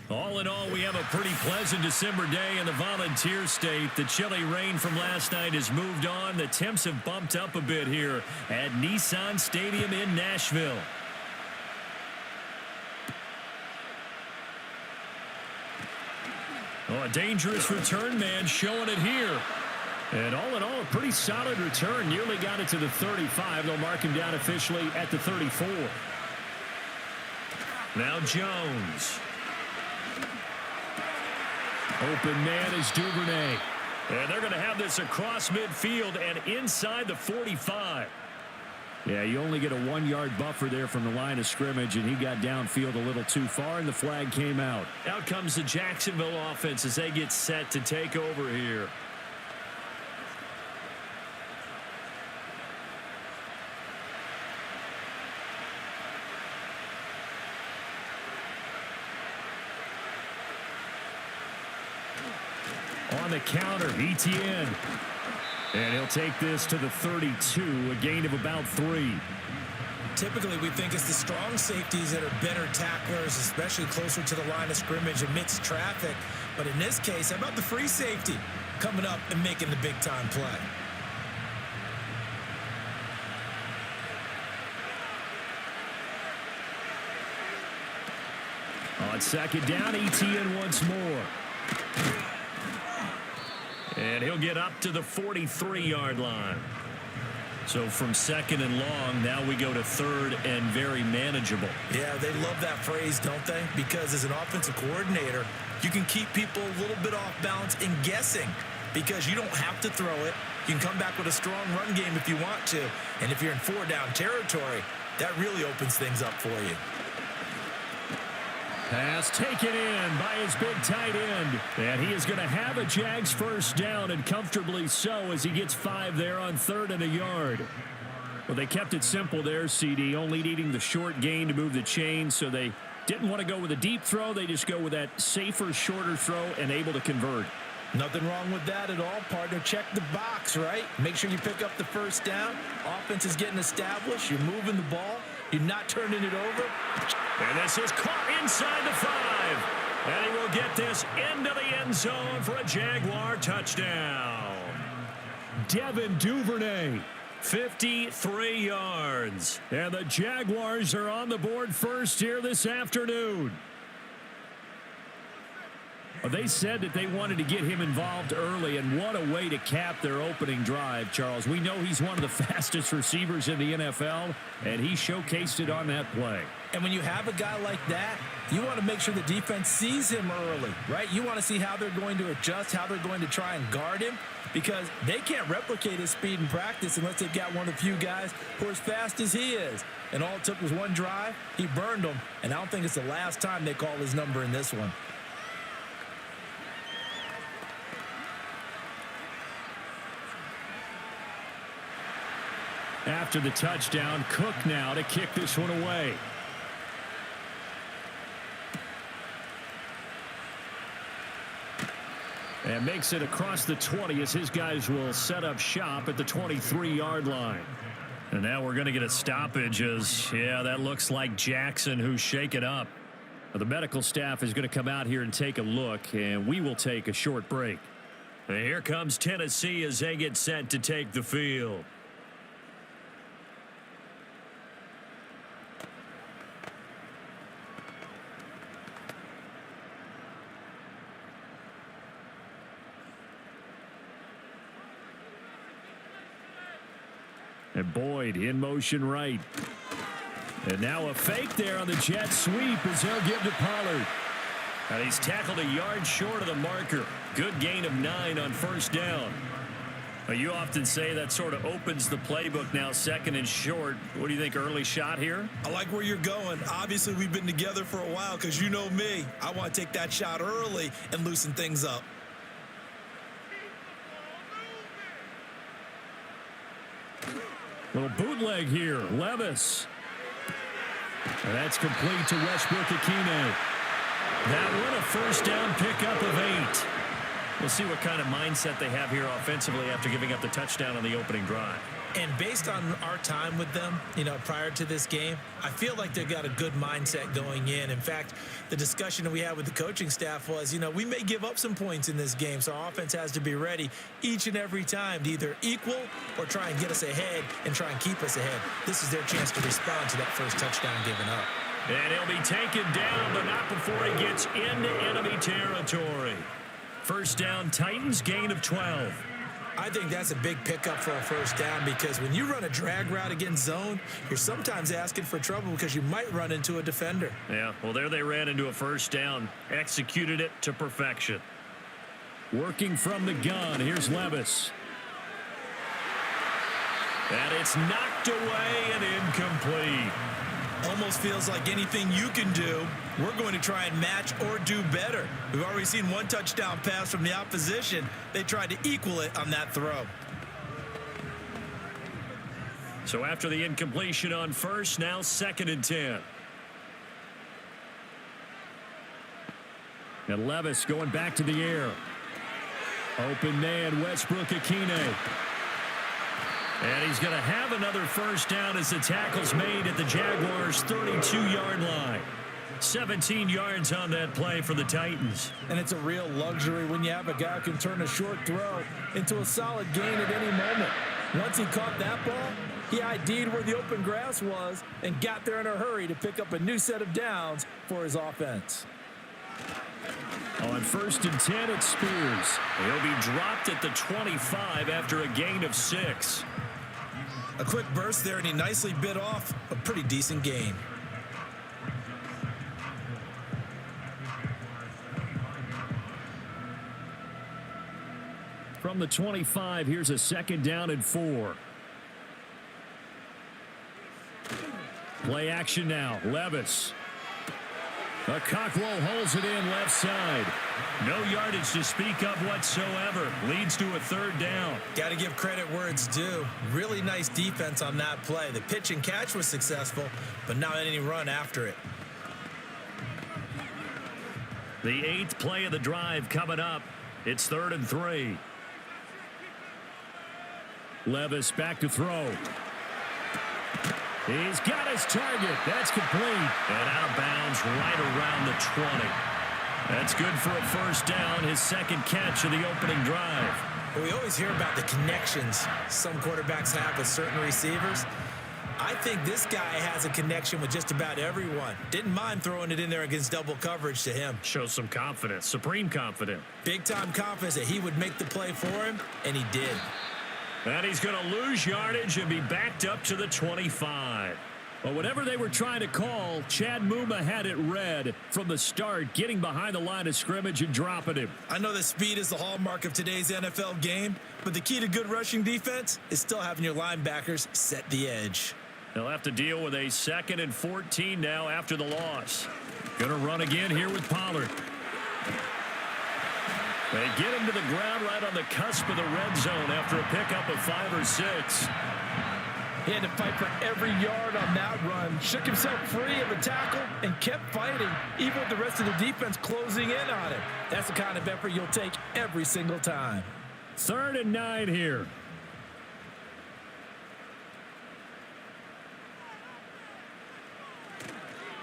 All in all, we have a pretty pleasant December day in the Volunteer State. The chilly rain from last night has moved on. The temps have bumped up a bit here at Nissan Stadium in Nashville. Oh, a dangerous return man showing it here. And all in all, a pretty solid return. Nearly got it to the 35. They'll mark him down officially at the 34. Now Jones. Open man is Duvernay. And they're going to have this across midfield and inside the 45. Yeah, you only get a 1-yard buffer there from the line of scrimmage, and he got downfield a little too far, and the flag came out. Out comes the Jacksonville offense as they get set to take over here. On the counter, Etienne. And he'll take this to the 32, a gain of about 3. Typically, we think it's the strong safeties that are better tacklers, especially closer to the line of scrimmage amidst traffic. But in this case, how about the free safety coming up and making the big-time play? On second down, Etienne once more. And he'll get up to the 43-yard line. So from second and long, now we go to third and very manageable. Yeah, they love that phrase, don't they? Because as an offensive coordinator, you can keep people a little bit off balance and guessing because you don't have to throw it. You can come back with a strong run game if you want to. And if you're in 4-down territory, that really opens things up for you. Pass taken in by his big tight end. And he is going to have a Jags first down, and comfortably so, as he gets 5 there on 3rd and a yard. Well, they kept it simple there, CD, only needing the short gain to move the chain, so they didn't want to go with a deep throw. They just go with that safer, shorter throw and able to convert. Nothing wrong with that at all, partner. Check the box, right? Make sure you pick up the first down. Offense is getting established. You're moving the ball. You're not turning it over. And this is caught inside the 5. And he will get this into the end zone for a Jaguar touchdown. Devin Duvernay, 53 yards. And the Jaguars are on the board first here this afternoon. Well, they said that they wanted to get him involved early, and what a way to cap their opening drive, Charles. We know he's one of the fastest receivers in the NFL, and he showcased it on that play. And when you have a guy like that, you want to make sure the defense sees him early, right? You want to see how they're going to adjust, how they're going to try and guard him, because they can't replicate his speed in practice unless they've got one of the few guys who are as fast as he is. And all it took was one drive. He burned them, and I don't think it's the last time they call his number in this one. After the touchdown, Cook now to kick this one away. And makes it across the 20 as his guys will set up shop at the 23-yard line. And now we're going to get a stoppage as, yeah, that looks like Jackson who's shaken up. Well, the medical staff is going to come out here and take a look, and we will take a short break. And here comes Tennessee as they get set to take the field. And Boyd in motion right. And now a fake there on the jet sweep as they'll give to Pollard. And he's tackled a yard short of the marker. Good gain of 9 on first down. Well, you often say that sort of opens the playbook now, 2nd and short. What do you think, early shot here? I like where you're going. Obviously, we've been together for a while because you know me. I want to take that shot early and loosen things up. Little bootleg here. Levis. And that's complete to Westbrook-Ikhine. That one a first down pickup of 8. We'll see what kind of mindset they have here offensively after giving up the touchdown on the opening drive. And based on our time with them, prior to this game, I feel like they've got a good mindset going in. In fact, the discussion that we had with the coaching staff was, we may give up some points in this game, so our offense has to be ready each and every time to either equal or try and get us ahead and try and keep us ahead. This is their chance to respond to that first touchdown given up. And he'll be taken down, but not before he gets into enemy territory. First down, Titans, gain of 12. I think that's a big pickup for a first down because when you run a drag route against zone, you're sometimes asking for trouble because you might run into a defender. Yeah, well, there they ran into a first down, executed it to perfection. Working from the gun, here's Levis. And it's knocked away and incomplete. Almost feels like anything you can do, we're going to try and match or do better. We've already seen one touchdown pass from the opposition. They tried to equal it on that throw. So after the incompletion on first, now 2nd and 10. And Levis going back to the air. Open man, Westbrook-Akine. And he's going to have another first down as the tackle's made at the Jaguars' 32-yard line. 17 yards on that play for the Titans. And it's a real luxury when you have a guy who can turn a short throw into a solid gain at any moment. Once he caught that ball, he ID'd where the open grass was and got there in a hurry to pick up a new set of downs for his offense. On 1st and 10, it's Spears. He'll be dropped at the 25 after a gain of 6. A quick burst there, and he nicely bit off a pretty decent gain. From the 25, here's a 2nd down and 4. Play action now. Levis. A Cockrell holds it in left side. No yardage to speak of whatsoever. Leads to a 3rd down. Got to give credit where it's due. Really nice defense on that play. The pitch and catch was successful, but not any run after it. The 8th play of the drive coming up. It's 3rd and 3. Levis back to throw. He's got his target. That's complete. And out of bounds right around the 20. That's good for a first down, his 2nd catch of the opening drive. We always hear about the connections some quarterbacks have with certain receivers. I think this guy has a connection with just about everyone. Didn't mind throwing it in there against double coverage to him. Shows some confidence, supreme confidence. Big-time confidence that he would make the play for him, and he did. And he's going to lose yardage and be backed up to the 25. Well, whatever they were trying to call, Chad Muma had it read from the start, getting behind the line of scrimmage and dropping him. I know that speed is the hallmark of today's NFL game, but the key to good rushing defense is still having your linebackers set the edge. They'll have to deal with a 2nd and 14 now after the loss. Going to run again here with Pollard. They get him to the ground right on the cusp of the red zone after a pickup of 5 or 6. He had to fight for every yard on that run, shook himself free of a tackle, and kept fighting, even with the rest of the defense closing in on him. That's the kind of effort you'll take every single time. 3rd and 9 here.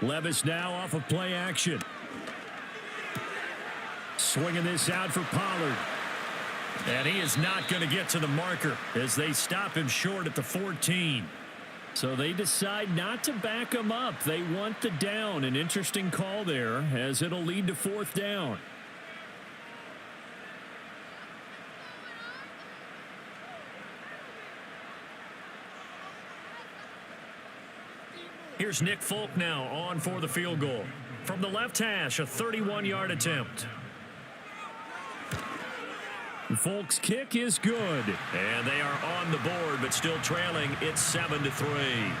Levis now off of play action. Swinging this out for Pollard. And he is not going to get to the marker as they stop him short at the 14. So they decide not to back him up. They want the down. An interesting call there as it'll lead to 4th down. Here's Nick Folk now on for the field goal. From the left hash, a 31-yard attempt. Folk's kick is good. And they are on the board, but still trailing. It's 7-3.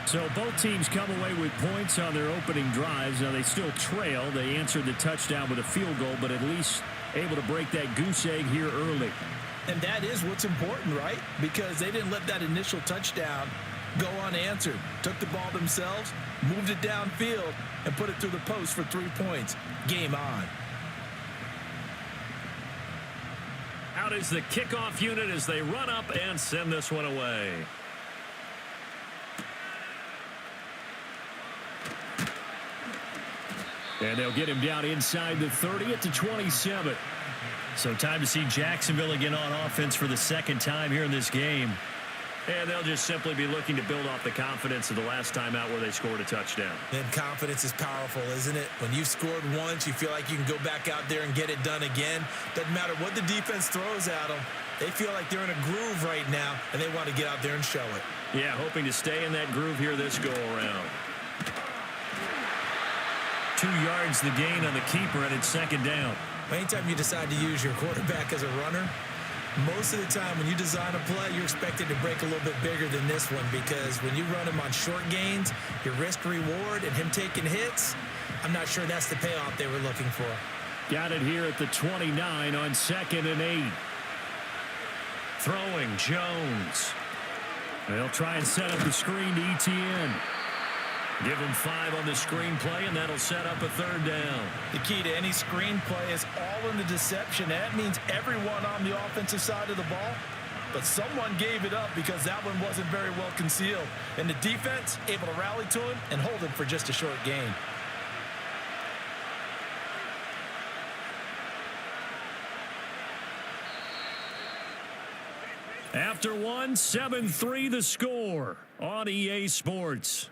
So both teams come away with points on their opening drives. Now they still trail. They answered the touchdown with a field goal, but at least able to break that goose egg here early. And that is what's important, right? Because they didn't let that initial touchdown go unanswered. Took the ball themselves, moved it downfield, and put it through the post for 3 points. Game on. Out out is the kickoff unit as they run up and send this one away. And they'll get him down inside the 30 at the 27. So time to see Jacksonville again on offense for the second time here in this game. And they'll just simply be looking to build off the confidence of the last time out where they scored a touchdown. And confidence is powerful, isn't it? When you've scored once, you feel like you can go back out there and get it done again. Doesn't matter what the defense throws at them. They feel like they're in a groove right now, and they want to get out there and show it. Yeah, hoping to stay in that groove here this go-around. 2 yards the gain on the keeper, and it's second down. Anytime you decide to use your quarterback as a runner, most of the time when you design a play, you're expected to break a little bit bigger than this one, because when you run him on short gains, your risk-reward and him taking hits, I'm not sure that's the payoff they were looking for. Got it here at the 29 on 2nd and 8. Throwing Jones. They'll try and set up the screen to ETN. Give him 5 on the screenplay, and that'll set up a third down. The key to any screenplay is all in the deception. That means everyone on the offensive side of the ball, but someone gave it up because that one wasn't very well concealed. And the defense able to rally to him and hold him for just a short gain. After one, 7-3 the score on EA Sports.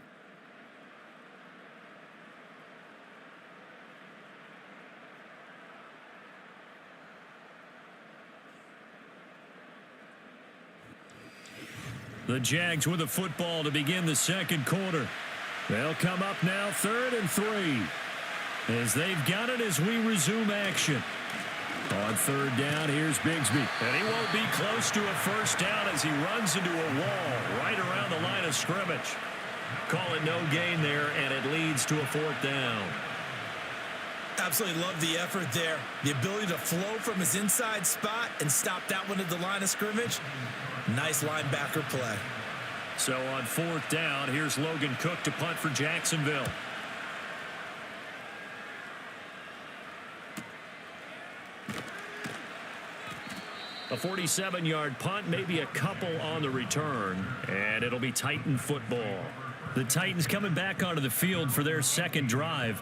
The Jags with the football to begin the second quarter. They'll come up now 3rd and 3 as they've got it as we resume action. On 3rd down, here's Bigsby. And he won't be close to a first down as he runs into a wall right around the line of scrimmage. Call it no gain there, and it leads to a 4th down. Absolutely love the effort there. The ability to flow from his inside spot and stop that one at the line of scrimmage. Nice linebacker play. So on 4th down, here's Logan Cook to punt for Jacksonville. A 47-yard punt, maybe a couple on the return, and it'll be Titan football. The Titans coming back onto the field for their second drive.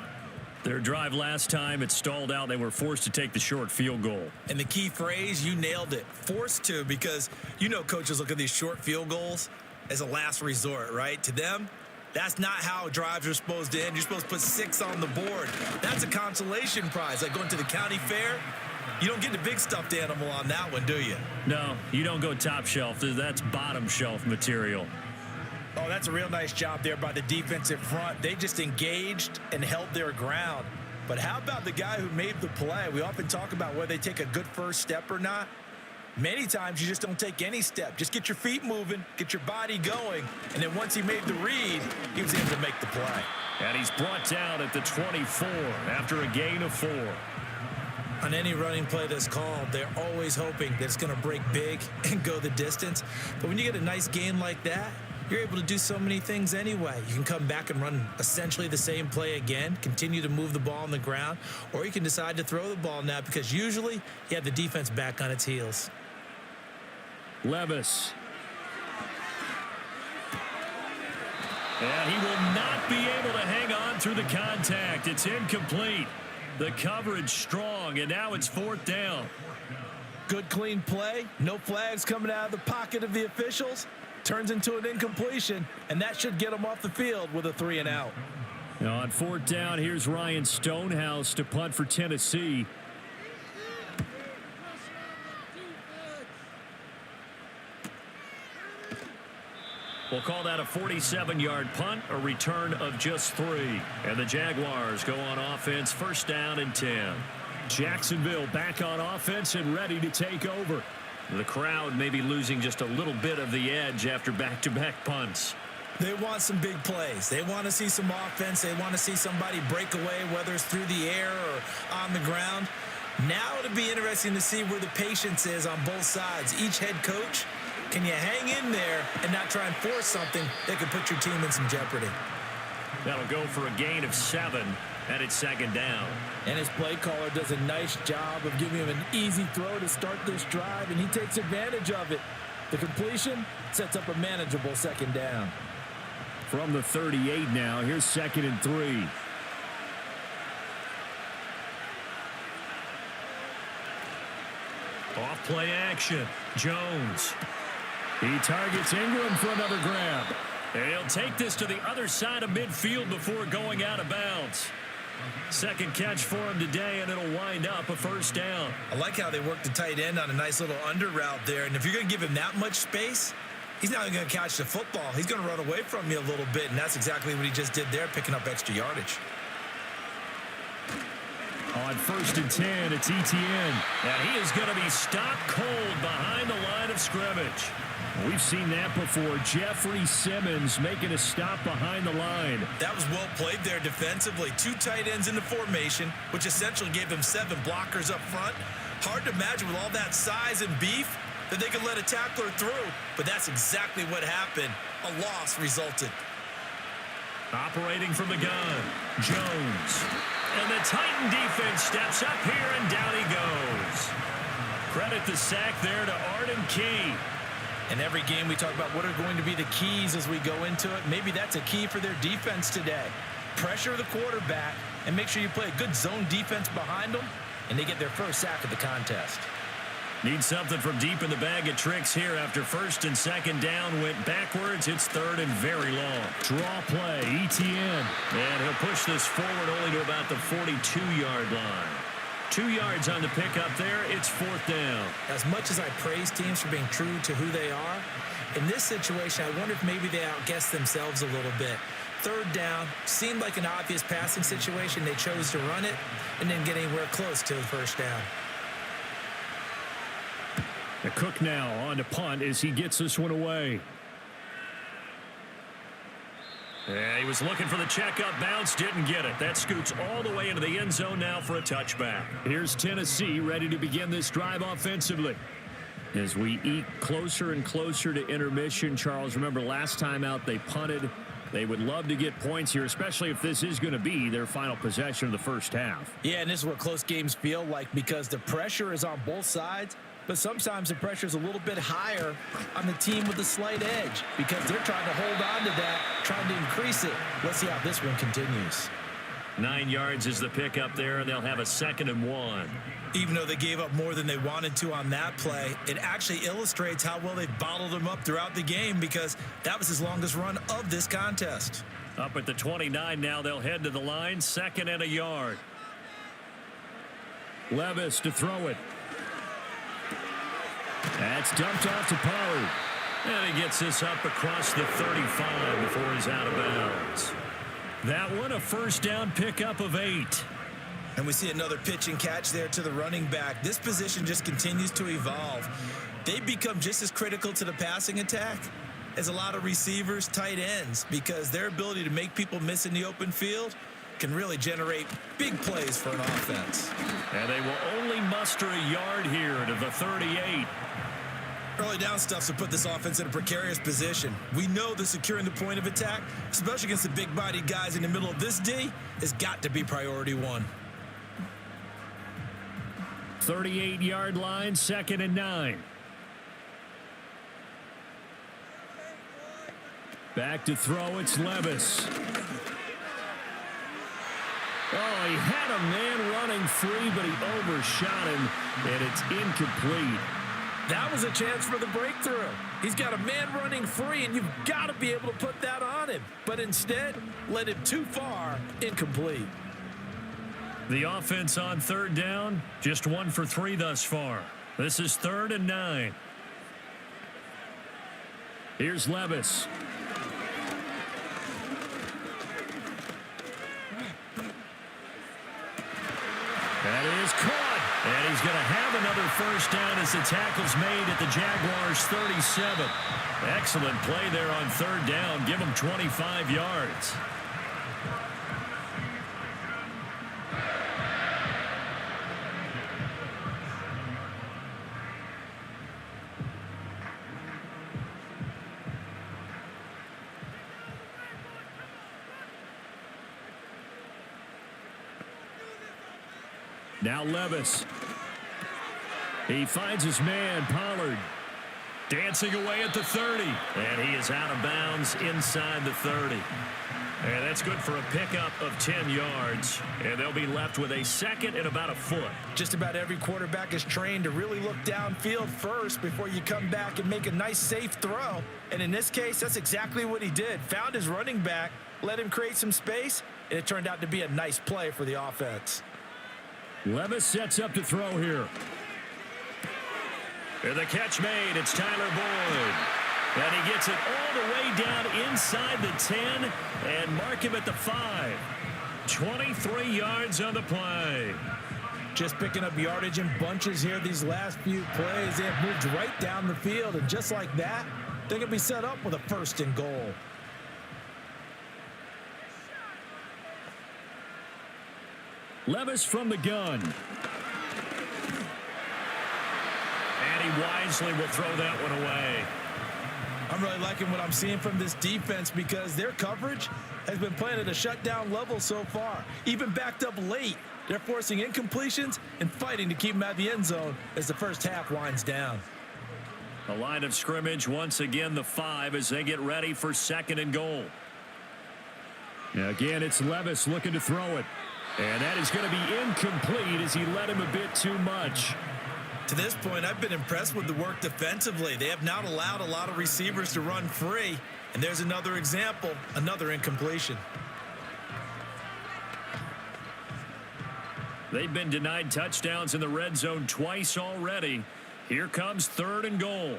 Their drive last time, it stalled out. They were forced to take the short field goal. And the key phrase, you nailed it. Forced to, because you know coaches look at these short field goals as a last resort, right? To them, that's not how drives are supposed to end. You're supposed to put 6 on the board. That's a consolation prize. Like going to the county fair, you don't get the big stuffed animal on that one, do you? No, you don't go top shelf. That's bottom shelf material. Oh, that's a real nice job there by the defensive front. They just engaged and held their ground. But how about the guy who made the play? We often talk about whether they take a good first step or not. Many times you just don't take any step. Just get your feet moving, get your body going, and then once he made the read, he was able to make the play. And he's brought down at the 24 after a gain of 4. On any running play that's called, they're always hoping that it's going to break big and go the distance. But when you get a nice gain like that, you're able to do so many things anyway. You can come back and run essentially the same play again, continue to move the ball on the ground, or you can decide to throw the ball now because usually you have the defense back on its heels. Levis. And he will not be able to hang on through the contact. It's incomplete. The coverage strong, and now it's 4th down. Good, clean play. No flags coming out of the pocket of the officials. Turns into an incompletion, and that should get them off the field with a 3 and out. Now on 4th down, here's Ryan Stonehouse to punt for Tennessee. We'll call that a 47-yard punt, a return of just 3. And the Jaguars go on offense, 1st down and 10. Jacksonville back on offense and ready to take over. The crowd may be losing just a little bit of the edge after back-to-back punts. They want some big plays. They want to see some offense. They want to see somebody break away, whether it's through the air or on the ground. Now it'll be interesting to see where the patience is on both sides. Each head coach, can you hang in there and not try and force something that could put your team in some jeopardy? That'll go for a gain of 7. And it's second down. And his play caller does a nice job of giving him an easy throw to start this drive, and he takes advantage of it. The completion sets up a manageable second down. From the 38 now, here's 2nd and 3. Off play action. Jones. He targets Ingram for another grab. And he'll take this to the other side of midfield before going out of bounds. Second catch for him today, and it'll wind up a first down. I like how they work the tight end on a nice little under route there. And if you're going to give him that much space, he's not even going to catch the football. He's going to run away from you a little bit, and that's exactly what he just did there, picking up extra yardage. On 1st and 10, it's Etienne. And he is going to be stopped cold behind the line of scrimmage. We've seen that before. Jeffrey Simmons making a stop behind the line. That was well played there defensively. 2 tight ends in the formation, which essentially gave them 7 blockers up front. Hard to imagine with all that size and beef that they could let a tackler through. But that's exactly what happened. A loss resulted. Operating from the gun, Jones. And the Titan defense steps up here, and down he goes. Credit the sack there to Arden Key. In every game we talk about what are going to be the keys as we go into it. Maybe that's a key for their defense today. Pressure the quarterback and make sure you play a good zone defense behind them, and they get their first sack of the contest. Need something from deep in the bag of tricks here after 1st and 2nd down. Went backwards. It's 3rd and very long. Draw play, Etienne. And he'll push this forward only to about the 42-yard line. 2 yards on the pickup there. It's 4th down. As much as I praise teams for being true to who they are, in this situation, I wonder if maybe they outguessed themselves a little bit. 3rd down, seemed like an obvious passing situation. They chose to run it and didn't get anywhere close to the 1st down. The Cook now on to punt as he gets this one away. Yeah, he was looking for the checkup bounce, didn't get it. That scoots all the way into the end zone now for a touchback. Here's Tennessee ready to begin this drive offensively. As we eke closer and closer to intermission, Charles, remember last time out they punted. They would love to get points here, especially if this is going to be their final possession of the first half. Yeah, and this is what close games feel like because the pressure is on both sides. But sometimes the pressure is a little bit higher on the team with a slight edge because they're trying to hold on to that, trying to increase it. Let's see how this one continues. 9 yards is the pickup there, and they'll have a 2nd and 1. Even though they gave up more than they wanted to on that play, it actually illustrates how well they've bottled them up throughout the game because that was his longest run of this contest. Up at the 29 now, they'll head to the line, 2nd and a yard. Levis to throw it. That's dumped off to Pollard. And he gets this up across the 35 before he's out of bounds. That one, a 1st down pickup of 8. And we see another pitch and catch there to the running back. This position just continues to evolve. They become just as critical to the passing attack as a lot of receivers, tight ends, because their ability to make people miss in the open field can really generate big plays for an offense. And they will only muster a yard here to the 38. Early down stuff to put this offense in a precarious position. We know that securing the point of attack, especially against the big-bodied guys in the middle of this D, has got to be priority 1. 38-yard line, 2nd and 9. Back to throw, it's Levis. Oh, he had a man running free, but he overshot him, and it's incomplete. That was a chance for the breakthrough. He's got a man running free, and you've got to be able to put that on him. But instead, led him too far, incomplete. The offense on 3rd down, just 1 for 3 thus far. This is 3rd and 9. Here's Levis. That is caught. And he's going to have another 1st down as the tackle's made at the Jaguars' 37. Excellent play there on 3rd down. Give him 25 yards. Now Levis. He finds his man, Pollard. Dancing away at the 30. And he is out of bounds inside the 30. And that's good for a pickup of 10 yards. And they'll be left with a second and about a foot. Just about every quarterback is trained to really look downfield first before you come back and make a nice, safe throw. And in this case, that's exactly what he did. Found his running back, let him create some space, and it turned out to be a nice play for the offense. Levis sets up to throw here. And the catch made. It's Tyler Boyd. And he gets it all the way down inside the 10 and mark him at the 5. 23 yards on the play. Just picking up yardage in bunches here these last few plays. They have moved right down the field, and just like that, they're going to be set up with a 1st and goal. Levis from the gun. And he wisely will throw that one away. I'm really liking what I'm seeing from this defense because their coverage has been playing at a shutdown level so far. Even backed up late, they're forcing incompletions and fighting to keep them out of the end zone as the first half winds down. The line of scrimmage, once again, the 5 as they get ready for 2nd and goal. Again, it's Levis looking to throw it. And that is going to be incomplete as he led him a bit too much. To this point, I've been impressed with the work defensively. They have not allowed a lot of receivers to run free. And there's another example, another incompletion. They've been denied touchdowns in the red zone twice already. Here comes 3rd and goal.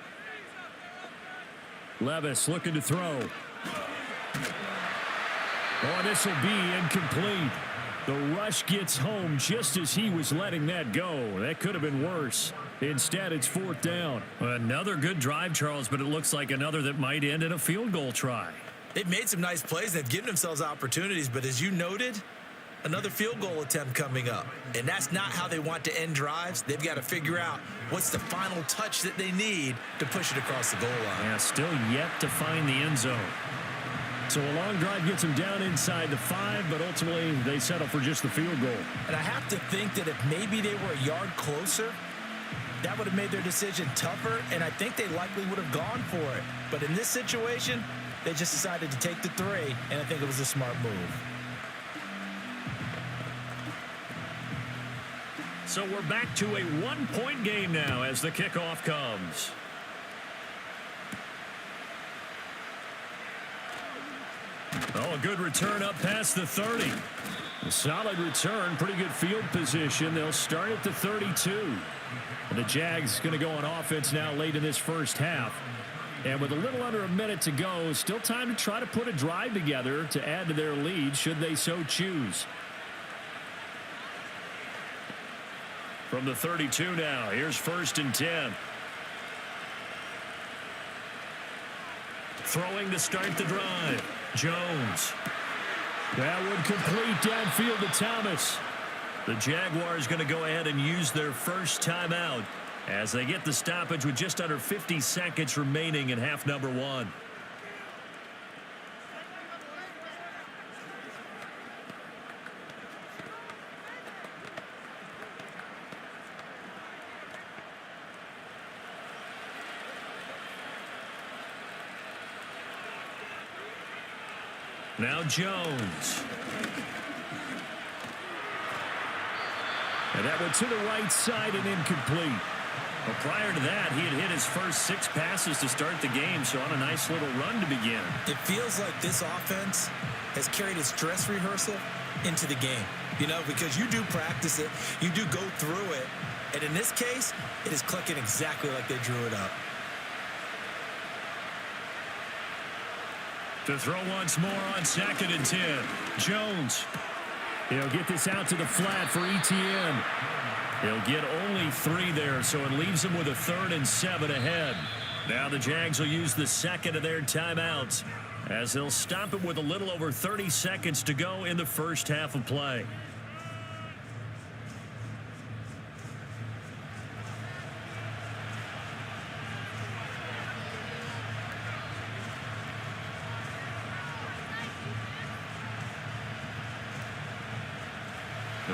Levis looking to throw. Oh, this will be incomplete. The rush gets home just as he was letting that go. That could have been worse. Instead, it's 4th down. Another good drive, Charles, but it looks like another that might end in a field goal try. They've made some nice plays. They've given themselves opportunities, but as you noted, another field goal attempt coming up. And that's not how they want to end drives. They've got to figure out what's the final touch that they need to push it across the goal line. Yeah, still yet to find the end zone. So a long drive gets them down inside the 5, but ultimately they settle for just the field goal. And I have to think that if maybe they were a yard closer, that would have made their decision tougher, and I think they likely would have gone for it. But in this situation, they just decided to take the 3, and I think it was a smart move. So we're back to a 1-point game now as the kickoff comes. Oh, a good return up past the 30. A solid return, pretty good field position. They'll start at the 32. And the Jags going to go on offense now late in this first half. And with a little under a minute to go, still time to try to put a drive together to add to their lead should they so choose. From the 32 now, here's 1st and 10. Throwing to start the drive. Jones. That would complete downfield to Thomas. The Jaguars going to go ahead and use their first timeout as they get the stoppage with just under 50 seconds remaining in half number 1. Now Jones. And that went to the right side and incomplete. Well, prior to that, he had hit his first 6 passes to start the game, so on a nice little run to begin. It feels like this offense has carried its dress rehearsal into the game. You know, because you do practice it, you do go through it, and in this case, it is clicking exactly like they drew it up. To throw once more on 2nd and 10. Jones. He'll get this out to the flat for Etienne. He'll get only 3 there, so it leaves him with a 3rd and 7 ahead. Now the Jags will use the second of their timeouts as they'll stop it with a little over 30 seconds to go in the first half of play.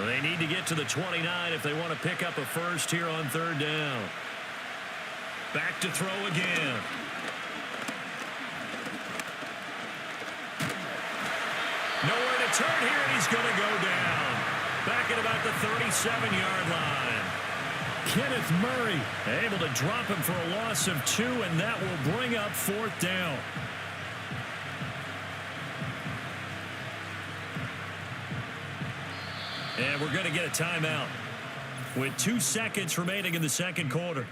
Well, they need to get to the 29 if they want to pick up a first here on third down. Back to throw again. Nowhere to turn here, and he's going to go down. Back at about the 37-yard line. Kenneth Murray able to drop him for a loss of 2, and that will bring up fourth down. And we're going to get a timeout with 2 seconds remaining in the second quarter.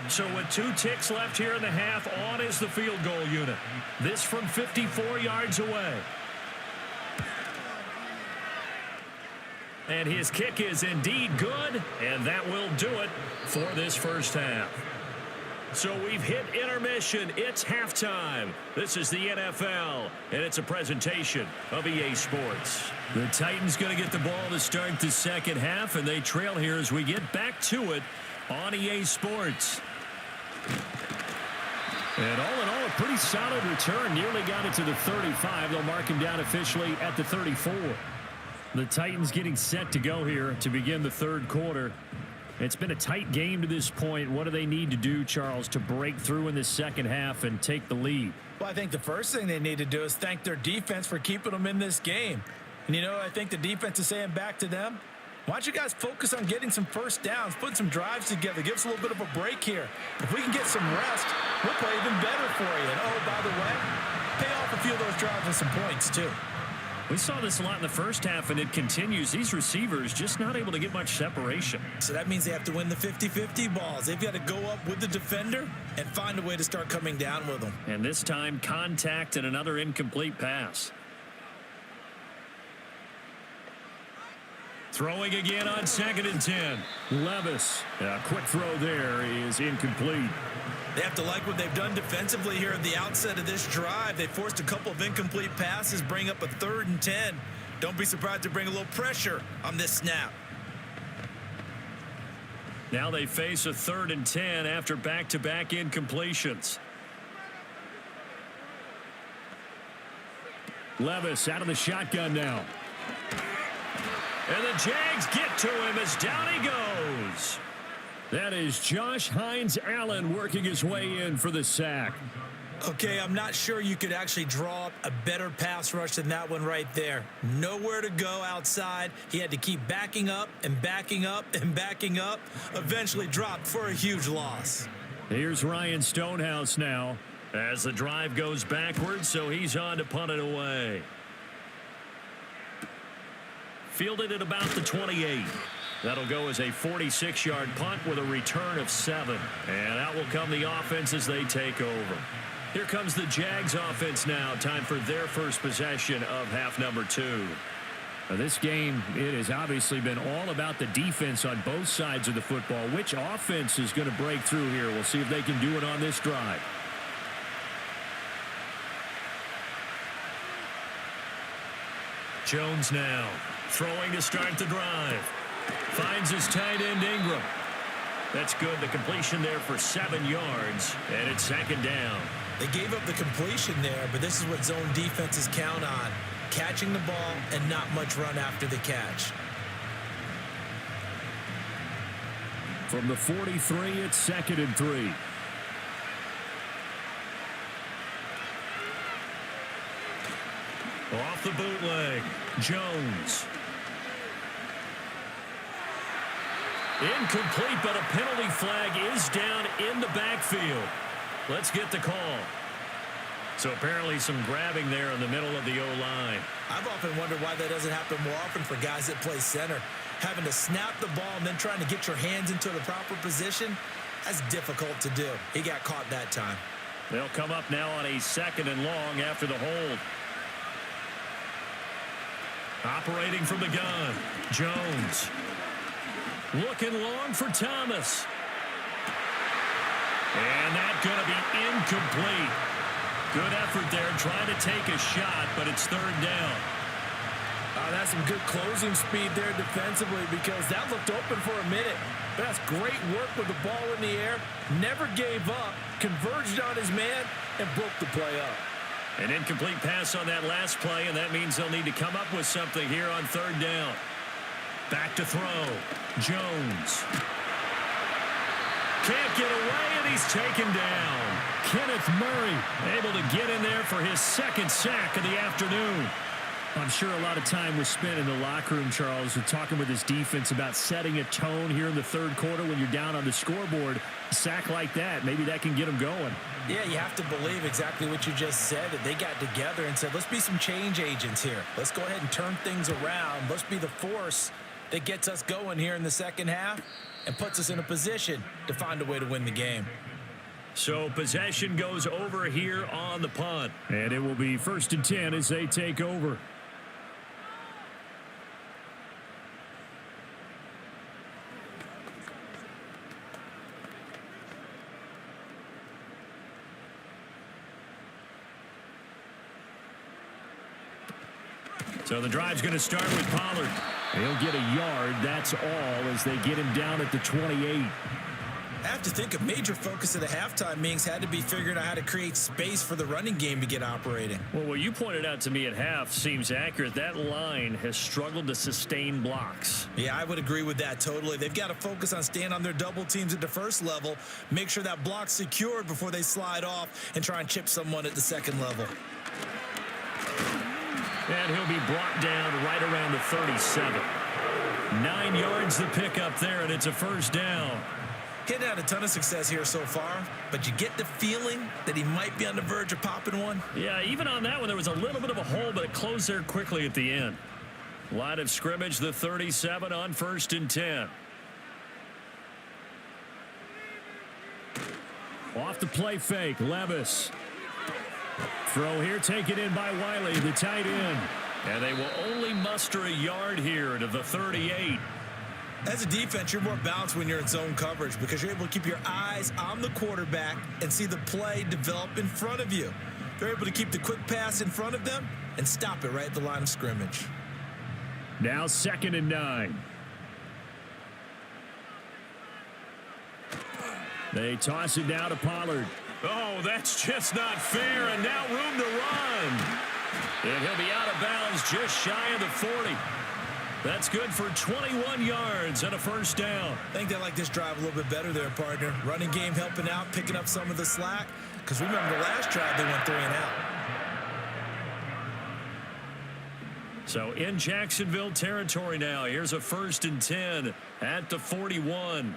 So with 2 ticks left here in the half, on is the field goal unit. This from 54 yards away. And his kick is indeed good, and that will do it for this first half. So we've hit intermission. It's halftime. This is the NFL, and it's a presentation of EA Sports. The Titans going to get the ball to start the second half, and they trail here as we get back to it on EA Sports. And all in all, a pretty solid return. Nearly got it to the 35. They'll mark him down officially at the 34. The Titans getting set to go here to begin the third quarter. It's been a tight game to this point. What do they need to do, Charles, to break through in the second half and take the lead? Well, I think the first thing they need to do is thank their defense for keeping them in this game. And, I think the defense is saying back to them, why don't you guys focus on getting some first downs, put some drives together, give us a little bit of a break here. If we can get some rest, we'll play even better for you. And, oh, by the way, pay off a few of those drives with some points, too. We saw this a lot in the first half, and it continues. These receivers just not able to get much separation. So that means they have to win the 50-50 balls. They've got to go up with the defender and find a way to start coming down with them. And this time, contact and another incomplete pass. Throwing again on 2nd and 10. Levis. A quick throw there is incomplete. They have to like what they've done defensively here at the outset of this drive. They forced a couple of incomplete passes, bring up a 3rd and 10. Don't be surprised to bring a little pressure on this snap. Now they face a 3rd and 10 after back-to-back incompletions. Levis out of the shotgun now. And the Jags get to him as down he goes. That is Josh Hines-Allen working his way in for the sack. Okay, I'm not sure you could actually draw up a better pass rush than that one right there. Nowhere to go outside. He had to keep backing up and backing up and backing up. Eventually dropped for a huge loss. Here's Ryan Stonehouse now as the drive goes backwards, so he's on to punt it away. Fielded at about the 28. That'll go as a 46-yard punt with a return of 7. And out will come the offense as they take over. Here comes the Jags offense now. Time for their first possession of half number 2. Now this game, it has obviously been all about the defense on both sides of the football. Which offense is going to break through here? We'll see if they can do it on this drive. Jones now throwing to start the drive. Finds his tight end Ingram. That's good. The completion there for 7 yards, and it's 2nd down. They gave up the completion there, but this is what zone defenses count on. Catching the ball and not much run after the catch. From the 43, it's 2nd and 3. Off the bootleg, Jones. Incomplete, but a penalty flag is down in the backfield. Let's get the call. So apparently some grabbing there in the middle of the O-line. I've often wondered why that doesn't happen more often for guys that play center. Having to snap the ball and then trying to get your hands into the proper position, that's difficult to do. He got caught that time. They'll come up now on a 2nd and long after the hold. Operating from the gun, Jones. Looking long for Thomas. And that's going to be incomplete. Good effort there, trying to take a shot, but it's third down. That's some good closing speed there defensively because that looked open for a minute. But that's great work with the ball in the air. Never gave up, converged on his man, and broke the play up. An incomplete pass on that last play, and that means they'll need to come up with something here on third down. Back to throw. Jones. Can't get away, and he's taken down. Kenneth Murray able to get in there for his second sack of the afternoon. I'm sure a lot of time was spent in the locker room, Charles, with talking with his defense about setting a tone here in the third quarter when you're down on the scoreboard. A sack like that, maybe that can get them going. Yeah, you have to believe exactly what you just said, that they got together and said, let's be some change agents here. Let's go ahead and turn things around. Let's be the force that gets us going here in the second half and puts us in a position to find a way to win the game. So possession goes over here on the punt. And it will be 1st and 10 as they take over. So the drive's going to start with Pollard. He'll get a yard, that's all, as they get him down at the 28. I have to think a major focus of the halftime meetings had to be figuring out how to create space for the running game to get operating. Well, what you pointed out to me at half seems accurate. That line has struggled to sustain blocks. Yeah, I would agree with that totally. They've got to focus on staying on their double teams at the first level, make sure that block's secured before they slide off and try and chip someone at the second level. And he'll be brought down right around the 37. 9 yards to pick up there, and it's a first down. He hadn't had a ton of success here so far, but you get the feeling that he might be on the verge of popping one. Yeah, even on that one, there was a little bit of a hole, but it closed there quickly at the end. Line of scrimmage, the 37 on 1st and 10. Off the play fake, Levis. Throw here taken in by Wiley, the tight end. And they will only muster a yard here to the 38. As a defense, you're more balanced when you're in zone coverage because you're able to keep your eyes on the quarterback and see the play develop in front of you. They're able to keep the quick pass in front of them and stop it right at the line of scrimmage. Now 2nd and 9. They toss it down to Pollard. Oh, that's just not fair, and now room to run. And he'll be out of bounds just shy of the 40. That's good for 21 yards and a first down. I think they like this drive a little bit better there, partner. Running game helping out, picking up some of the slack. Because remember the last drive, they went 3 and out. So in Jacksonville territory now. Here's a 1st and 10 at the 41.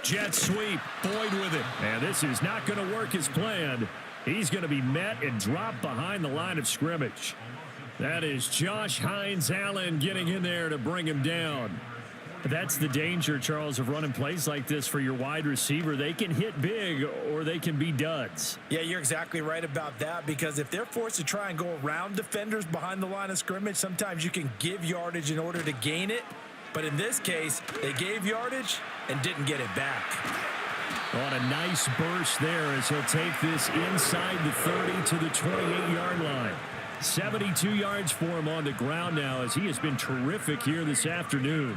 Jet sweep, Boyd with it. And this is not going to work as planned. He's going to be met and dropped behind the line of scrimmage. That is Josh Hines-Allen getting in there to bring him down. That's the danger, Charles, of running plays like this for your wide receiver. They can hit big or they can be duds. Yeah, you're exactly right about that because if they're forced to try and go around defenders behind the line of scrimmage, sometimes you can give yardage in order to gain it. But in this case, they gave yardage and didn't get it back. On a nice burst there as he'll take this inside the 30 to the 28-yard line. 72 yards for him on the ground now as he has been terrific here this afternoon.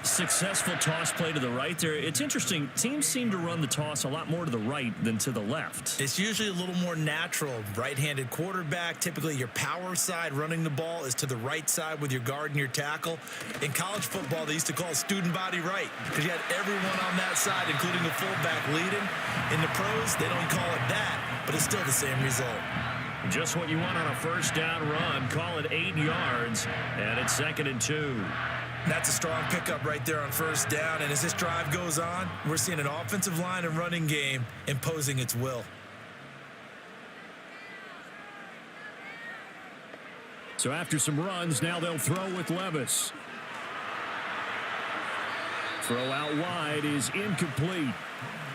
Successful toss play to the right there. It's interesting. Teams seem to run the toss a lot more to the right than to the left. It's usually a little more natural. Right-handed quarterback, typically your power side running the ball is to the right side with your guard and your tackle. In college football, they used to call it student body right because you had everyone on that side, including the fullback leading. In the pros, they don't call it that, but it's still the same result. Just what you want on a first down run. Call it 8 yards, and it's 2nd and 2. That's a strong pickup right there on first down. And as this drive goes on, we're seeing an offensive line and running game imposing its will. So after some runs, now they'll throw with Levis. Throw out wide is incomplete.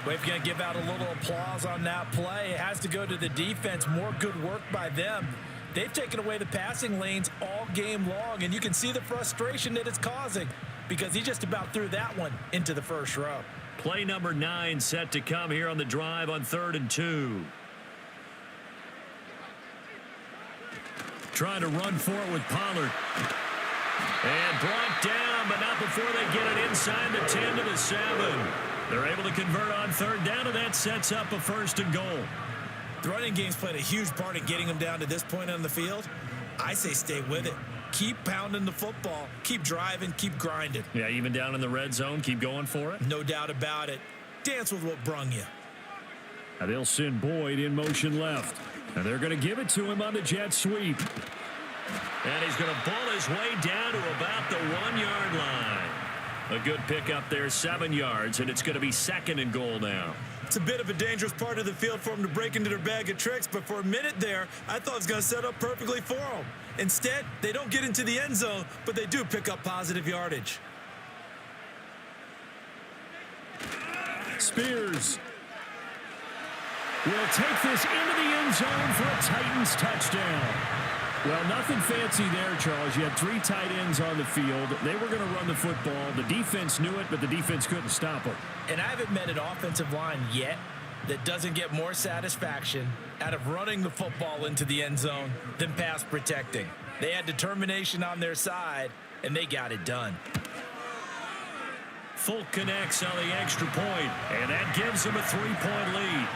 Well, if you're going to give out a little applause on that play, it has to go to the defense. More good work by them. They've taken away the passing lanes all game long, and you can see the frustration that it's causing because he just about threw that one into the first row. Play number 9 set to come here on the drive on 3rd and 2. Trying to run for it with Pollard. And brought down, but not before they get it inside the 10 to the 7. They're able to convert on third down, and that sets up a first and goal. The running game's played a huge part in getting them down to this point on the field. I say stay with it. Keep pounding the football. Keep driving. Keep grinding. Yeah, even down in the red zone, keep going for it. No doubt about it. Dance with what brung you. Now they'll send Boyd in motion left. And they're going to give it to him on the jet sweep. And he's going to bull his way down to about the 1-yard line. A good pickup there, 7 yards, and it's going to be second and goal now. It's a bit of a dangerous part of the field for them to break into their bag of tricks, but for a minute there, I thought it was going to set up perfectly for them. Instead, they don't get into the end zone, but they do pick up positive yardage. Spears will take this into the end zone for a Titans touchdown. Well, nothing fancy there, Charles. You had 3 tight ends on the field. They were going to run the football. The defense knew it, but the defense couldn't stop them. And I haven't met an offensive line yet that doesn't get more satisfaction out of running the football into the end zone than pass protecting. They had determination on their side, and they got it done. Folk connects on the extra point, and that gives them a 3-point lead.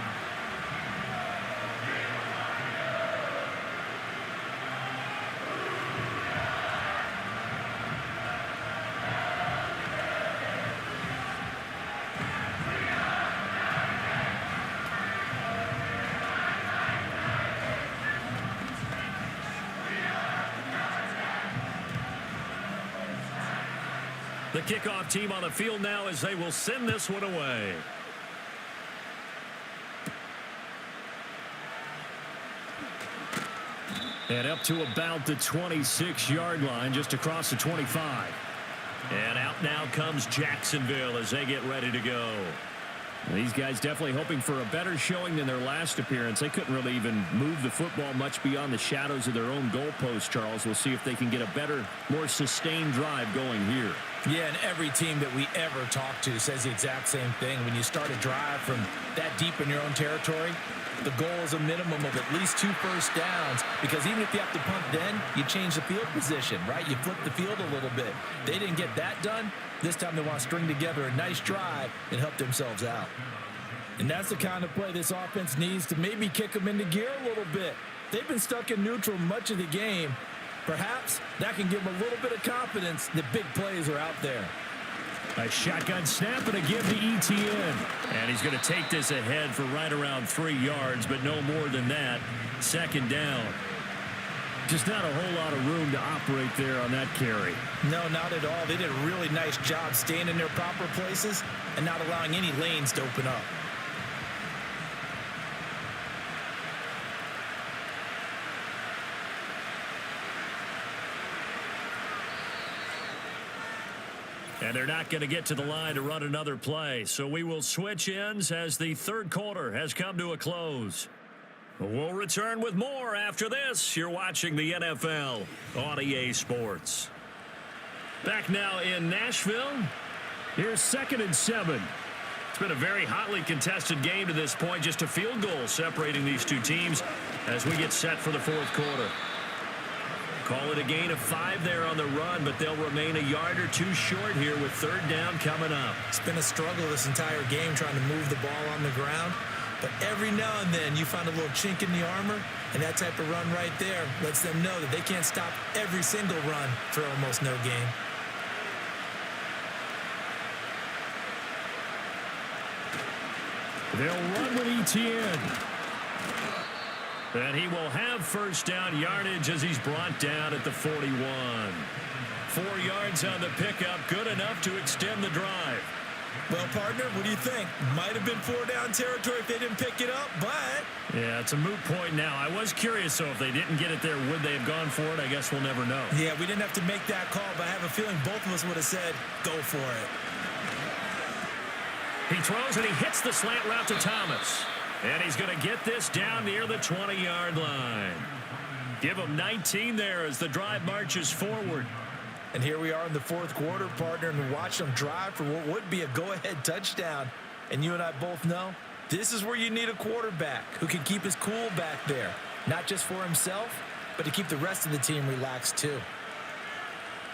The kickoff team on the field now as they will send this one away. And up to about the 26-yard line, just across the 25. And out now comes Jacksonville as they get ready to go. These guys definitely hoping for a better showing than their last appearance. They couldn't really even move the football much beyond the shadows of their own goalpost, Charles. We'll see if they can get a better, more sustained drive going here. Yeah, and every team that we ever talk to says the exact same thing. When you start a drive from that deep in your own territory, the goal is a minimum of at least 2 first downs, because even if you have to punt then, you change the field position, right? You flip the field a little bit. They didn't get that done. This time they want to string together a nice drive and help themselves out. And that's the kind of play this offense needs to maybe kick them into gear a little bit. They've been stuck in neutral much of the game. Perhaps that can give them a little bit of confidence that big plays are out there. A shotgun snap and a give to ETN. And he's going to take this ahead for right around 3 yards, but no more than that. Second down. Just not a whole lot of room to operate there on that carry. No, not at all. They did a really nice job staying in their proper places and not allowing any lanes to open up. And they're not going to get to the line to run another play. So we will switch ends as the third quarter has come to a close. We'll return with more after this. You're watching the NFL on EA Sports. Back now in Nashville. Here's 2nd and 7. It's been a very hotly contested game to this point. Just a field goal separating these two teams as we get set for the fourth quarter. Call it a gain of 5 there on the run, but they'll remain a yard or 2 short here with third down coming up. It's been a struggle this entire game trying to move the ball on the ground. But every now and then you find a little chink in the armor, and that type of run right there lets them know that they can't stop every single run for almost no gain. They'll run with ETN. And he will have first down yardage as he's brought down at the 41. 4 yards on the pickup, good enough to extend the drive. Well, partner, what do you think? Might have been 4 down territory if they didn't pick it up, but... Yeah, it's a moot point now. I was curious, so if they didn't get it there, would they have gone for it? I guess we'll never know. Yeah, we didn't have to make that call, but I have a feeling both of us would have said, go for it. He throws and he hits the slant route to Thomas. And he's going to get this down near the 20-yard line. Give him 19 there as the drive marches forward. And here we are in the fourth quarter, partner, and watch them drive for what would be a go-ahead touchdown. And you and I both know this is where you need a quarterback who can keep his cool back there, not just for himself, but to keep the rest of the team relaxed too.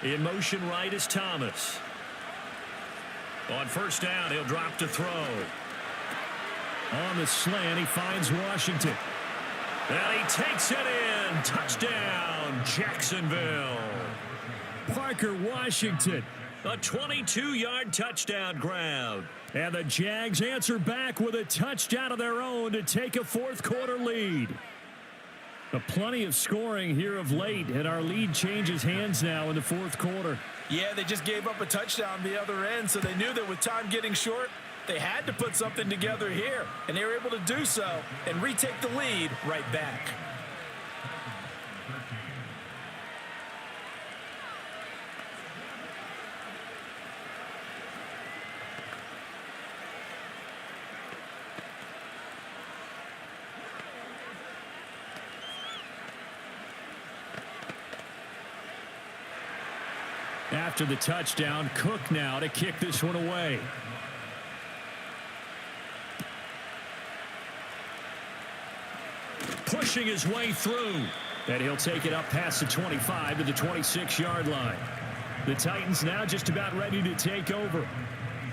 In motion right is Thomas. On first down, he'll drop to throw. On the slant, he finds Washington. And he takes it in. Touchdown, Jacksonville. Parker Washington. A 22-yard touchdown grab. And the Jags answer back with a touchdown of their own to take a fourth-quarter lead. Plenty of scoring here of late, and our lead changes hands now in the fourth quarter. Yeah, they just gave up a touchdown the other end, so they knew that with time getting short, they had to put something together here, and they were able to do so and retake the lead right back. After the touchdown, Cook now to kick this one away. Pushing his way through. And he'll take it up past the 25 to the 26-yard line. The Titans now just about ready to take over.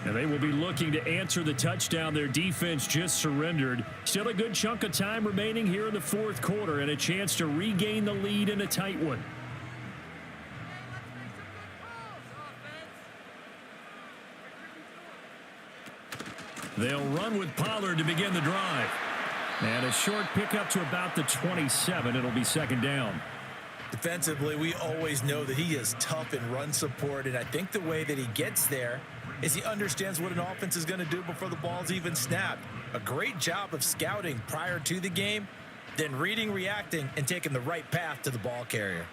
And they will be looking to answer the touchdown their defense just surrendered. Still a good chunk of time remaining here in the fourth quarter and a chance to regain the lead in a tight one. They'll run with Pollard to begin the drive. And a short pickup to about the 27. It'll be second down. Defensively, we always know that he is tough in run support, and I think the way that he gets there is he understands what an offense is going to do before the ball's even snapped. A great job of scouting prior to the game, then reading, reacting, and taking the right path to the ball carrier.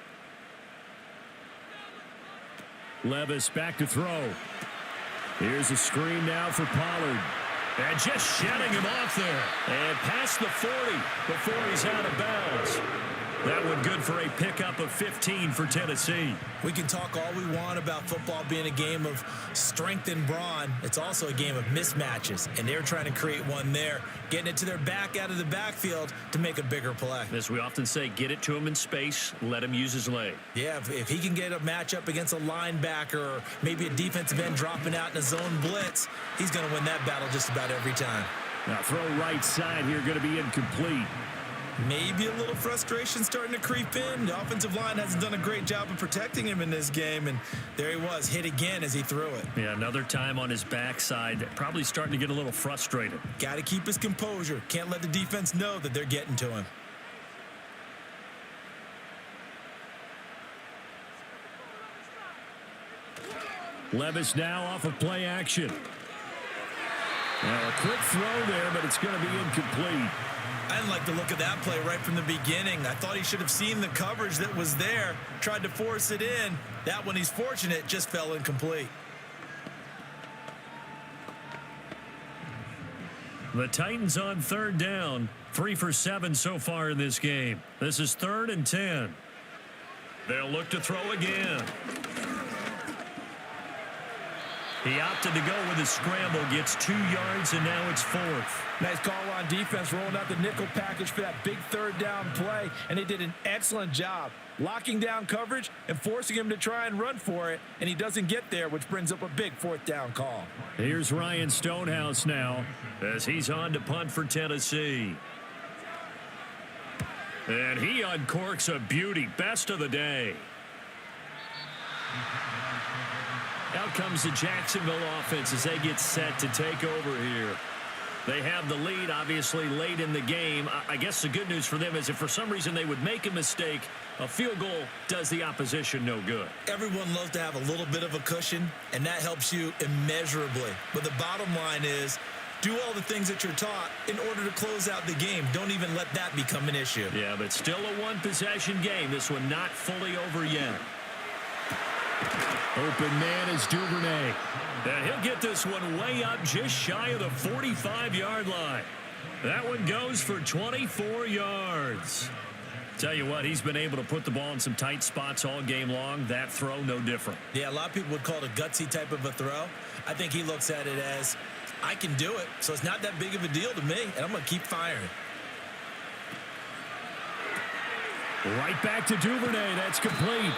Levis back to throw. Here's a screen now for Pollard. And just shedding him off there. And past the 40 before he's out of bounds. That one good for a pickup of 15 for Tennessee. We can talk all we want about football being a game of strength and brawn. It's also a game of mismatches, and they're trying to create one there, getting it to their back out of the backfield to make a bigger play. As we often say, get it to him in space, let him use his leg. Yeah, if he can get a matchup against a linebacker or maybe a defensive end dropping out in a zone blitz, he's going to win that battle just about every time. Now throw right side here, going to be incomplete. Maybe a little frustration starting to creep in. The offensive line hasn't done a great job of protecting him in this game, and there he was, hit again as he threw it. Yeah, another time on his backside, probably starting to get a little frustrated. Got to keep his composure. Can't let the defense know that they're getting to him. Levis now off of play action. Now a quick throw there, but it's going to be incomplete. I didn't like the look of that play right from the beginning. I thought he should have seen the coverage that was there, tried to force it in. That one, he's fortunate, just fell incomplete. The Titans on third down, 3 for 7 so far in this game. This is 3rd and 10. They'll look to throw again. He opted to go with a scramble, gets 2 yards, and now it's 4th. Nice call on defense, rolling out the nickel package for that big third down play, and they did an excellent job locking down coverage and forcing him to try and run for it, and he doesn't get there, which brings up a big 4th down call. Here's Ryan Stonehouse now as he's on to punt for Tennessee. And he uncorks a beauty, best of the day. Out comes the Jacksonville offense as they get set to take over here. They have the lead, obviously, late in the game. I guess the good news for them is if for some reason they would make a mistake, a field goal does the opposition no good. Everyone loves to have a little bit of a cushion, and that helps you immeasurably. But the bottom line is, do all the things that you're taught in order to close out the game. Don't even let that become an issue. Yeah, but still a one-possession game. This one not fully over yet. Open man is Duvernay. And he'll get this one way up just shy of the 45-yard line. That one goes for 24 yards. Tell you what, he's been able to put the ball in some tight spots all game long. That throw, no different. Yeah, a lot of people would call it a gutsy type of a throw. I think he looks at it as, I can do it, so it's not that big of a deal to me, and I'm going to keep firing. Right back to Duvernay. That's complete.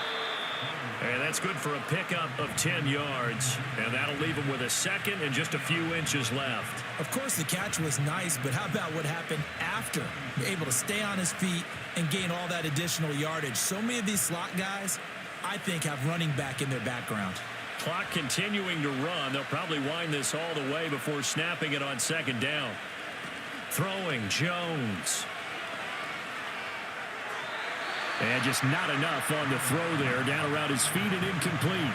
And that's good for a pickup of 10 yards. And that'll leave him with a second and just a few inches left. Of course, the catch was nice, but how about what happened after? Able to stay on his feet and gain all that additional yardage. So many of these slot guys, I think, have running back in their background. Clock continuing to run. They'll probably wind this all the way before snapping it on second down. Throwing Jones. And just not enough on the throw there. Down around his feet and incomplete.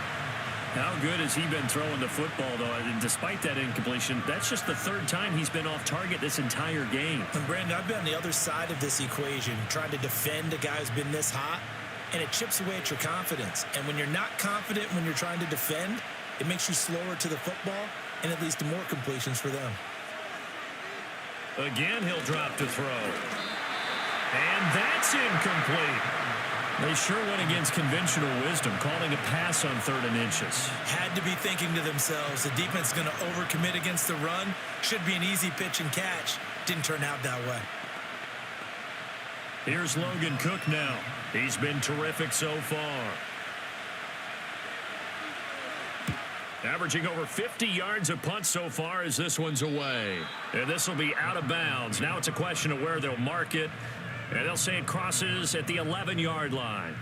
How good has he been throwing the football, though? And despite that incompletion, that's just the third time he's been off target this entire game. And Brandon, I've been on the other side of this equation, trying to defend a guy who's been this hot, and it chips away at your confidence. And when you're not confident when you're trying to defend, it makes you slower to the football, and it leads to more completions for them. Again, he'll drop to throw. And that's incomplete. They sure went against conventional wisdom, calling a pass on 3rd and inches. Had to be thinking to themselves, the defense is going to overcommit against the run. Should be an easy pitch and catch. Didn't turn out that way. Here's Logan Cook now. He's been terrific so far. Averaging over 50 yards a punt so far as this one's away. And this will be out of bounds. Now it's a question of where they'll mark it. And they'll say it crosses at the 11-yard line.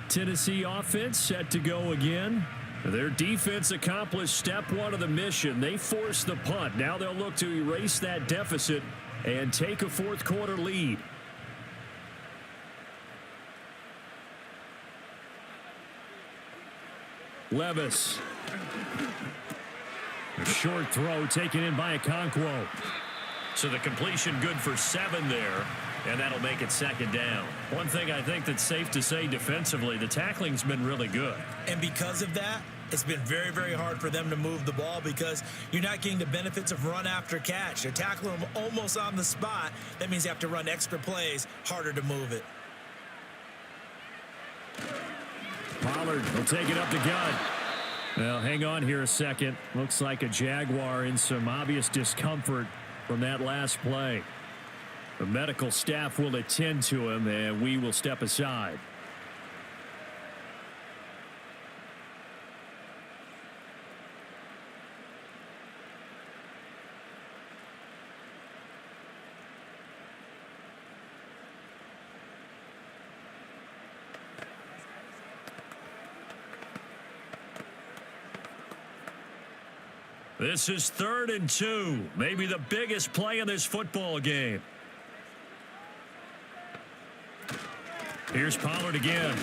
Tennessee offense set to go again. Their defense accomplished step one of the mission. They forced the punt. Now they'll look to erase that deficit and take a fourth-quarter lead. Levis. A short throw taken in by Okonkwo. So the completion good for 7 there. And that'll make it second down. One thing I think that's safe to say defensively, the tackling's been really good. And because of that, it's been very, very hard for them to move the ball because you're not getting the benefits of run after catch. They're tackling them almost on the spot. That means you have to run extra plays, harder to move it. Pollard will take it up the gut. Well, hang on here a second. Looks like a Jaguar in some obvious discomfort from that last play. The medical staff will attend to him, and we will step aside. This is 3rd and 2. Maybe the biggest play in this football game. Here's Pollard again.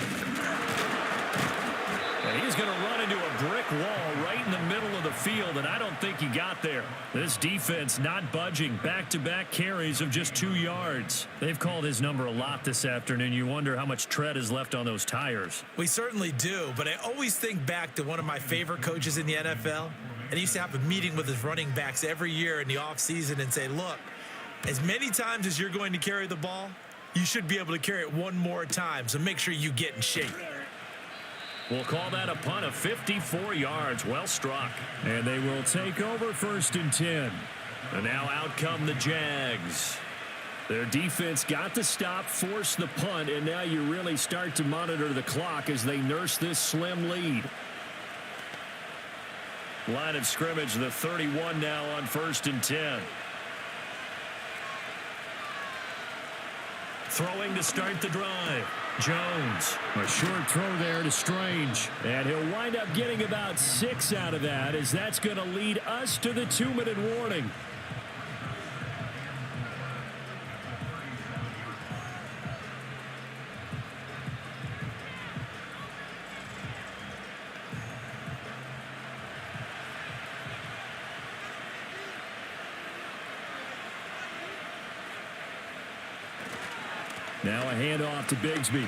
And he's going to run into a brick wall right in the middle of the field, and I don't think he got there. This defense not budging. Back-to-back carries of just 2 yards. They've called his number a lot this afternoon. You wonder how much tread is left on those tires. We certainly do, but I always think back to one of my favorite coaches in the NFL. And he used to have a meeting with his running backs every year in the offseason and say, look, as many times as you're going to carry the ball, you should be able to carry it one more time, so make sure you get in shape. We'll call that a punt of 54 yards. Well struck. And they will take over 1st and 10. And now out come the Jags. Their defense got the stop, forced the punt, and now you really start to monitor the clock as they nurse this slim lead. Line of scrimmage, the 31 now on 1st and 10. Throwing to start the drive. Jones. A short throw there to Strange. And he'll wind up getting about 6 out of that, as that's going to lead us to the 2-minute warning. Now a handoff to Bigsby.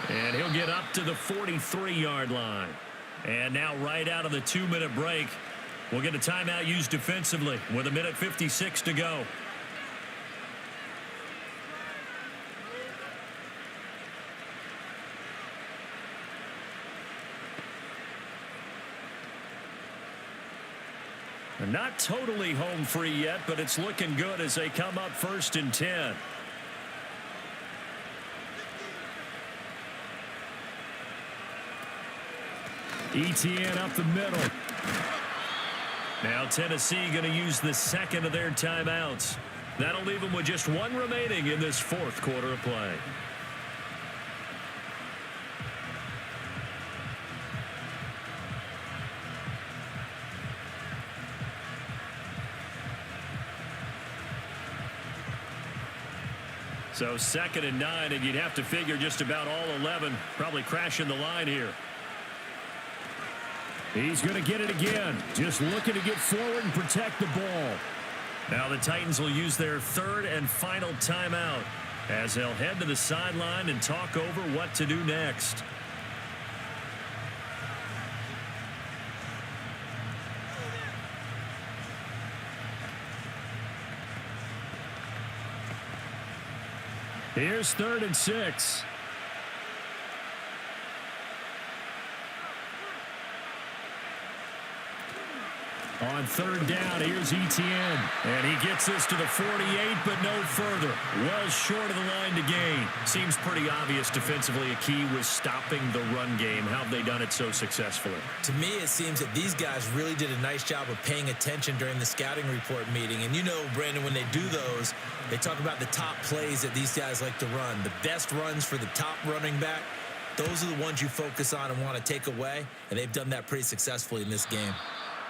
And he'll get up to the 43-yard line. And now right out of the 2-minute break, we'll get a timeout used defensively with 1:56 to go. They're not totally home free yet, but it's looking good as they come up 1st and 10. ETN up the middle. Now Tennessee going to use the second of their timeouts. That'll leave them with just one remaining in this fourth quarter of play. So 2nd and 9, and you'd have to figure just about all 11 probably crashing the line here. He's going to get it again. Just looking to get forward and protect the ball. Now the Titans will use their third and final timeout as they'll head to the sideline and talk over what to do next. Here's 3rd and 6. On 3rd down, here's ETN. And he gets this to the 48, but no further. Well short of the line to gain. Seems pretty obvious defensively a key was stopping the run game. How have they done it so successfully? To me, it seems that these guys really did a nice job of paying attention during the scouting report meeting. And you know, Brandon, when they do those, they talk about the top plays that these guys like to run. The best runs for the top running back. Those are the ones you focus on and want to take away. And they've done that pretty successfully in this game.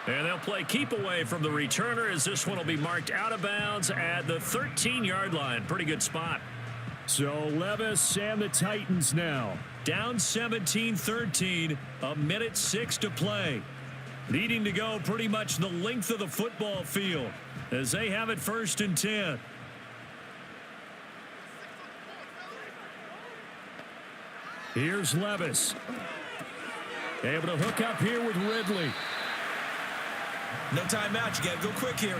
And they'll play keep away from the returner as this one will be marked out of bounds at the 13-yard line. Pretty good spot. So Levis and the Titans now. Down 17-13, 1:06 to play. Needing to go pretty much the length of the football field as they have it 1st and 10. Here's Levis. Able to hook up here with Ridley. No timeout. You got to go quick here.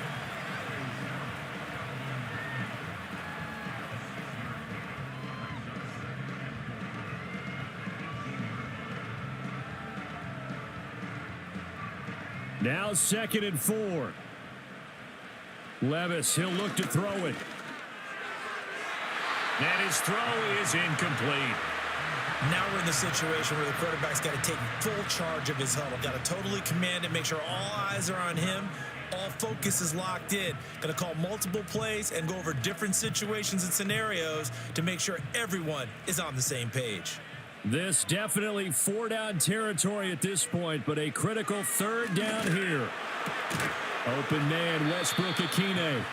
Now 2nd and 4. Levis, he'll look to throw it. And his throw is incomplete. Now we're in the situation where the quarterback's got to take full charge of his huddle. Got to totally command it, make sure all eyes are on him. All focus is locked in. Going to call multiple plays and go over different situations and scenarios to make sure everyone is on the same page. This definitely 4-down territory at this point, but a critical 3rd down here. Open man, Westbrook-Akine.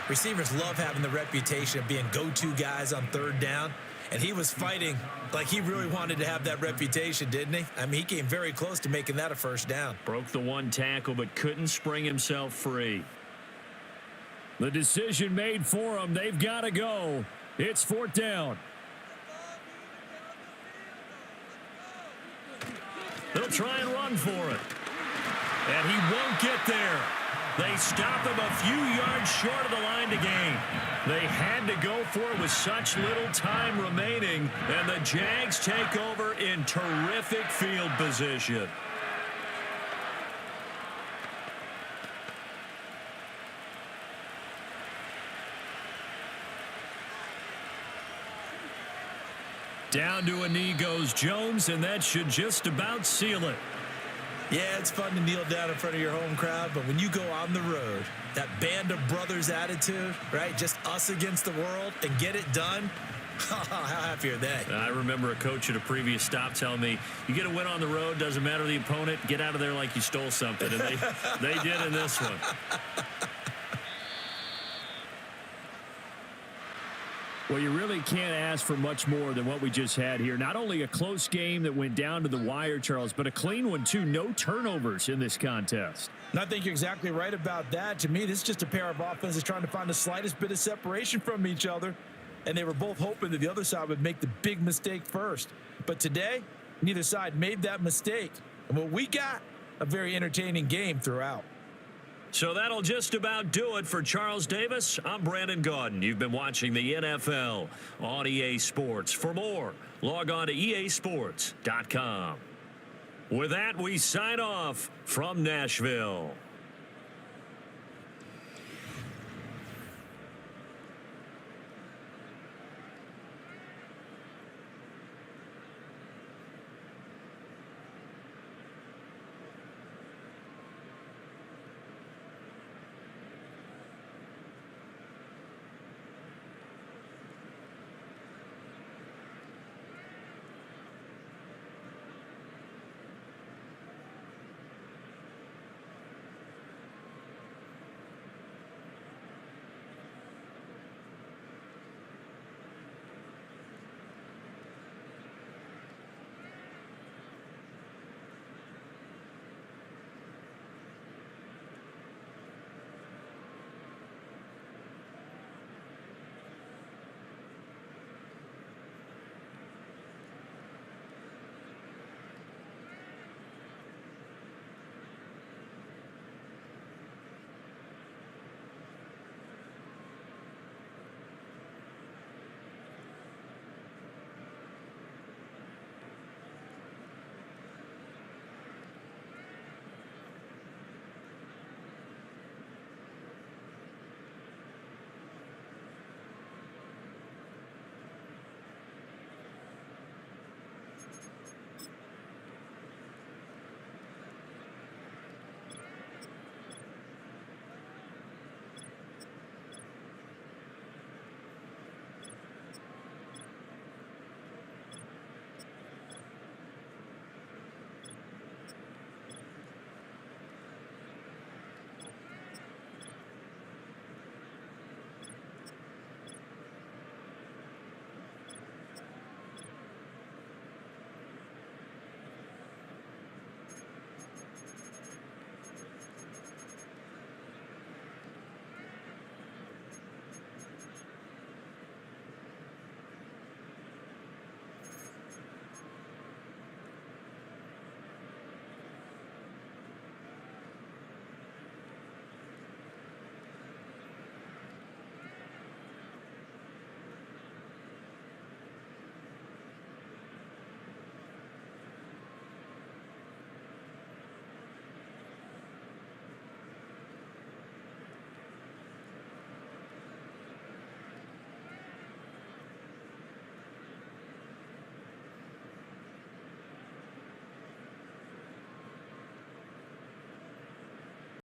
Receivers love having the reputation of being go-to guys on 3rd down. And he was fighting like he really wanted to have that reputation, didn't he? I mean, he came very close to making that a 1st down. Broke the one tackle, but couldn't spring himself free. The decision made for him. They've got to go. It's 4th down. They'll try and run for it. And he won't get there. They stop him a few yards short of the line to gain. They had to go for it with such little time remaining, and the Jags take over in terrific field position. Down to a knee goes Jones, and that should just about seal it. Yeah, it's fun to kneel down in front of your home crowd, but when you go on the road, that band of brothers attitude, right? Just us against the world and get it done. How happy are they? I remember a coach at a previous stop telling me, you get a win on the road, doesn't matter the opponent, get out of there like you stole something. And they did in this one. Well, you really can't ask for much more than what we just had here. Not only a close game that went down to the wire, Charles, but a clean one, too. No turnovers in this contest. And I think you're exactly right about that. To me, this is just a pair of offenses trying to find the slightest bit of separation from each other. And they were both hoping that the other side would make the big mistake first. But today, neither side made that mistake. And what we got, a very entertaining game throughout. So that'll just about do it for Charles Davis. I'm Brandon Gaudin. You've been watching the NFL on EA Sports. For more, log on to easports.com. With that, we sign off from Nashville.